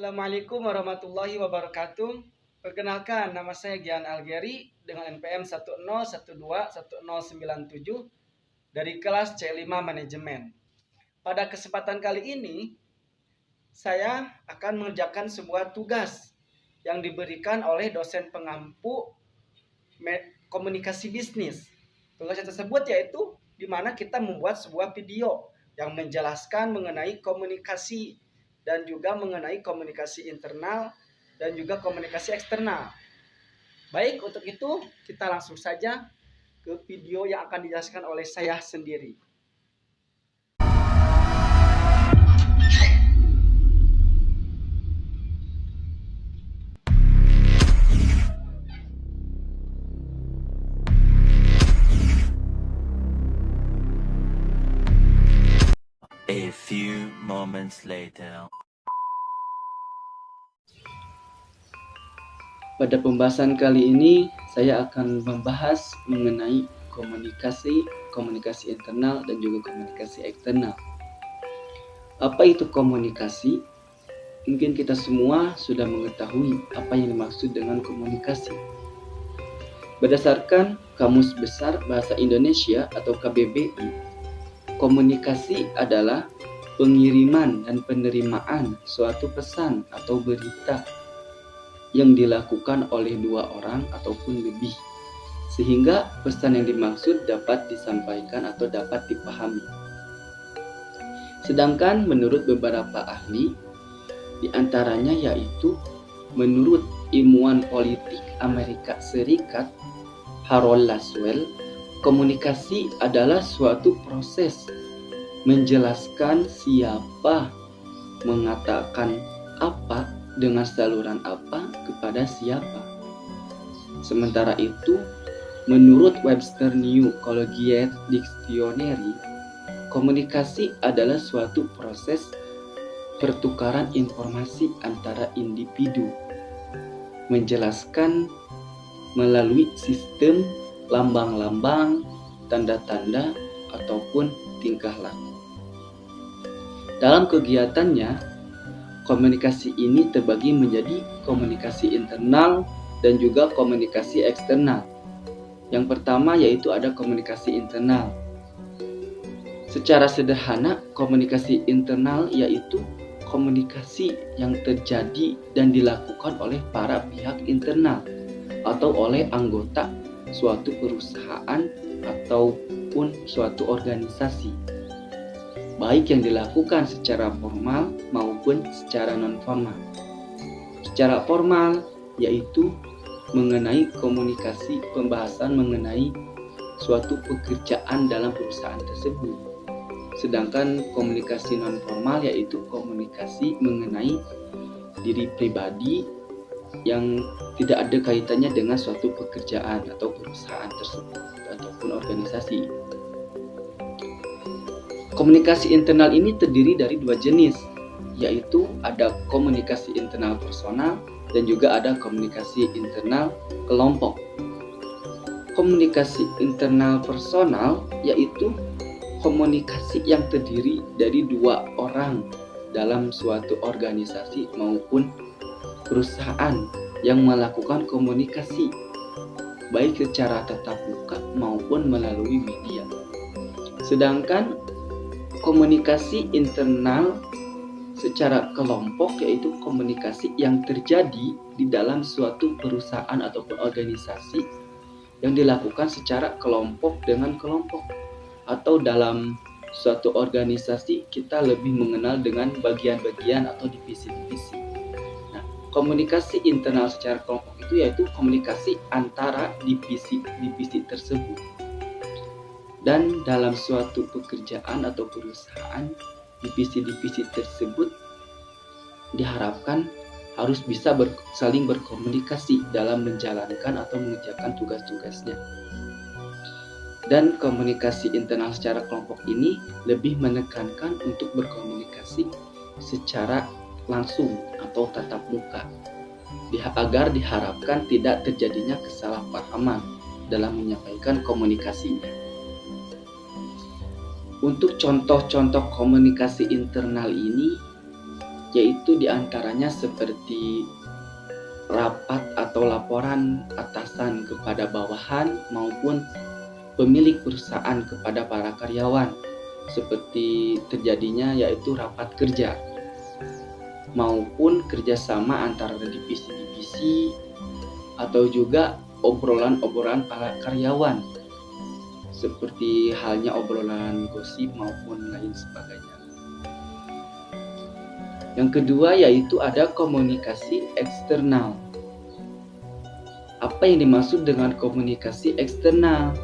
Assalamualaikum warahmatullahi wabarakatuh. Perkenalkan, nama saya Gian Algeri dengan NPM 101210197 dari kelas C5 Manajemen. Pada kesempatan kali ini, saya akan mengerjakan sebuah tugas yang diberikan oleh dosen pengampu komunikasi bisnis. Tugas tersebut yaitu di mana kita membuat sebuah video yang menjelaskan mengenai komunikasi dan juga mengenai komunikasi internal dan juga komunikasi eksternal. Baik, untuk itu kita langsung saja ke video yang akan dijelaskan oleh saya sendiri. A few moments later. Pada pembahasan kali ini, saya akan membahas mengenai komunikasi internal dan juga komunikasi eksternal. Apa itu komunikasi? Mungkin kita semua sudah mengetahui apa yang dimaksud dengan komunikasi. Berdasarkan Kamus Besar Bahasa Indonesia atau KBBI, komunikasi adalah pengiriman dan penerimaan suatu pesan atau berita yang dilakukan oleh dua orang ataupun lebih, sehingga pesan yang dimaksud dapat disampaikan atau dapat dipahami. Sedangkan menurut beberapa ahli, diantaranya yaitu menurut ilmuwan politik Amerika Serikat Harold Laswell, komunikasi adalah suatu proses menjelaskan siapa mengatakan apa dengan saluran apa kepada siapa. Sementara itu, menurut Webster New Colloquial Dictionary, komunikasi adalah suatu proses pertukaran informasi antara individu, menjelaskan melalui sistem lambang-lambang, tanda-tanda, ataupun tingkah laku. Dalam kegiatannya, komunikasi ini terbagi menjadi komunikasi internal dan juga komunikasi eksternal. Yang pertama yaitu ada komunikasi internal. Secara sederhana, komunikasi internal yaitu komunikasi yang terjadi dan dilakukan oleh para pihak internal atau oleh anggota suatu perusahaan ataupun suatu organisasi, baik yang dilakukan secara formal maupun secara non-formal. Secara formal yaitu mengenai komunikasi pembahasan mengenai suatu pekerjaan dalam perusahaan tersebut. Sedangkan komunikasi non-formal yaitu komunikasi mengenai diri pribadi yang tidak ada kaitannya dengan suatu pekerjaan atau perusahaan tersebut ataupun organisasi. Komunikasi internal ini terdiri dari dua jenis, yaitu ada komunikasi internal personal dan juga ada komunikasi internal kelompok. Komunikasi internal personal yaitu komunikasi yang terdiri dari dua orang dalam suatu organisasi maupun perusahaan yang melakukan komunikasi, baik secara tatap muka maupun melalui media. Sedangkan komunikasi internal secara kelompok yaitu komunikasi yang terjadi di dalam suatu perusahaan ataupun organisasi yang dilakukan secara kelompok dengan kelompok, atau dalam suatu organisasi kita lebih mengenal dengan bagian-bagian atau divisi-divisi. Nah, komunikasi internal secara kelompok itu yaitu komunikasi antara divisi-divisi tersebut. Dan dalam suatu pekerjaan atau perusahaan, divisi-divisi tersebut diharapkan harus bisa saling berkomunikasi dalam menjalankan atau mengerjakan tugas-tugasnya. Dan komunikasi internal secara kelompok ini lebih menekankan untuk berkomunikasi secara langsung atau tatap muka, agar diharapkan tidak terjadinya kesalahpahaman dalam menyampaikan komunikasinya. Untuk contoh-contoh komunikasi internal ini yaitu diantaranya seperti rapat atau laporan atasan kepada bawahan maupun pemilik perusahaan kepada para karyawan, seperti terjadinya yaitu rapat kerja maupun kerjasama antara divisi-divisi atau juga obrolan-obrolan para karyawan, seperti halnya obrolan gosip maupun lain sebagainya. Yang kedua yaitu ada komunikasi eksternal. Apa yang dimaksud dengan komunikasi eksternal?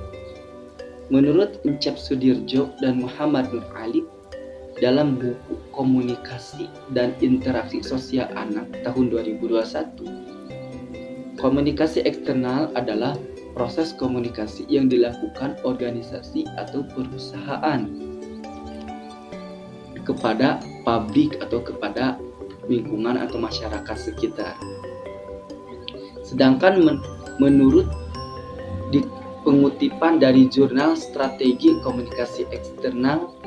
Menurut Encep Sudirjo dan Muhammad Nur Alif dalam buku Komunikasi dan Interaksi Sosial Anak tahun 2021, komunikasi eksternal adalah proses komunikasi yang dilakukan organisasi atau perusahaan kepada publik atau kepada lingkungan atau masyarakat sekitar. Sedangkan menurut pengutipan dari jurnal Strategi Komunikasi Eksternal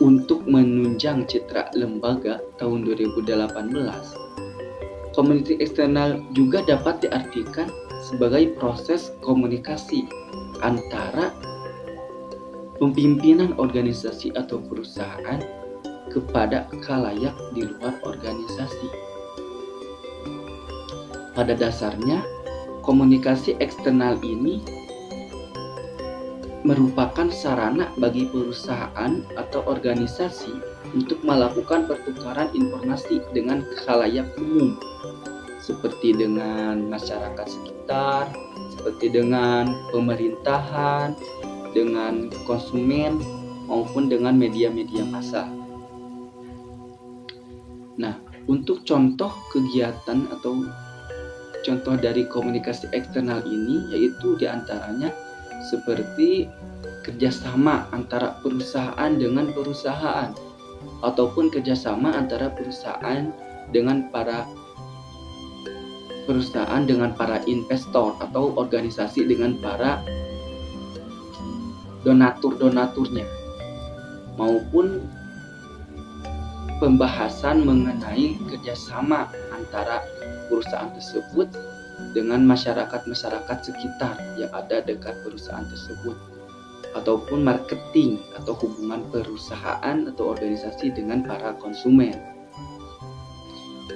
untuk menunjang citra lembaga tahun 2018, komunikasi eksternal juga dapat diartikan sebagai proses komunikasi antara pimpinan organisasi atau perusahaan kepada khalayak di luar organisasi. Pada dasarnya, komunikasi eksternal ini merupakan sarana bagi perusahaan atau organisasi untuk melakukan pertukaran informasi dengan khalayak umum, seperti dengan masyarakat sekitar, seperti dengan pemerintahan, dengan konsumen, maupun dengan media-media massa. Nah, untuk contoh kegiatan atau contoh dari komunikasi eksternal ini yaitu diantaranya seperti kerjasama antara perusahaan dengan perusahaan ataupun kerjasama antara perusahaan dengan para investor atau organisasi dengan para donaturnya, maupun pembahasan mengenai kerjasama antara perusahaan tersebut dengan masyarakat sekitar yang ada dekat perusahaan tersebut, ataupun marketing atau hubungan perusahaan atau organisasi dengan para konsumen.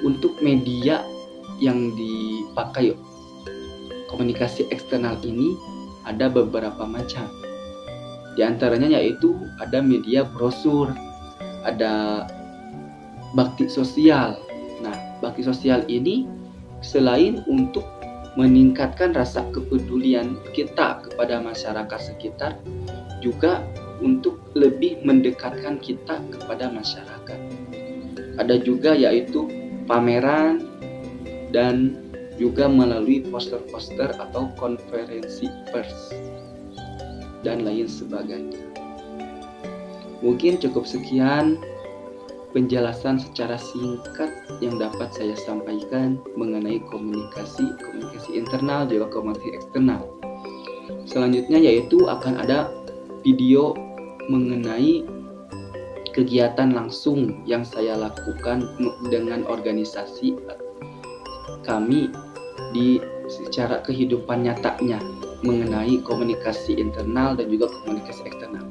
Untuk media yang dipakai komunikasi eksternal ini ada beberapa macam. Di antaranya yaitu ada media brosur, ada bakti sosial. Nah, bakti sosial ini selain untuk meningkatkan rasa kepedulian kita kepada masyarakat sekitar, juga untuk lebih mendekatkan kita kepada masyarakat. Ada juga yaitu pameran dan juga melalui poster-poster atau konferensi pers dan lain sebagainya. Mungkin cukup sekian penjelasan secara singkat yang dapat saya sampaikan mengenai komunikasi internal juga komunikasi eksternal. Selanjutnya yaitu akan ada video mengenai kegiatan langsung yang saya lakukan dengan organisasi kami di secara kehidupan nyatanya mengenai komunikasi internal dan juga komunikasi eksternal.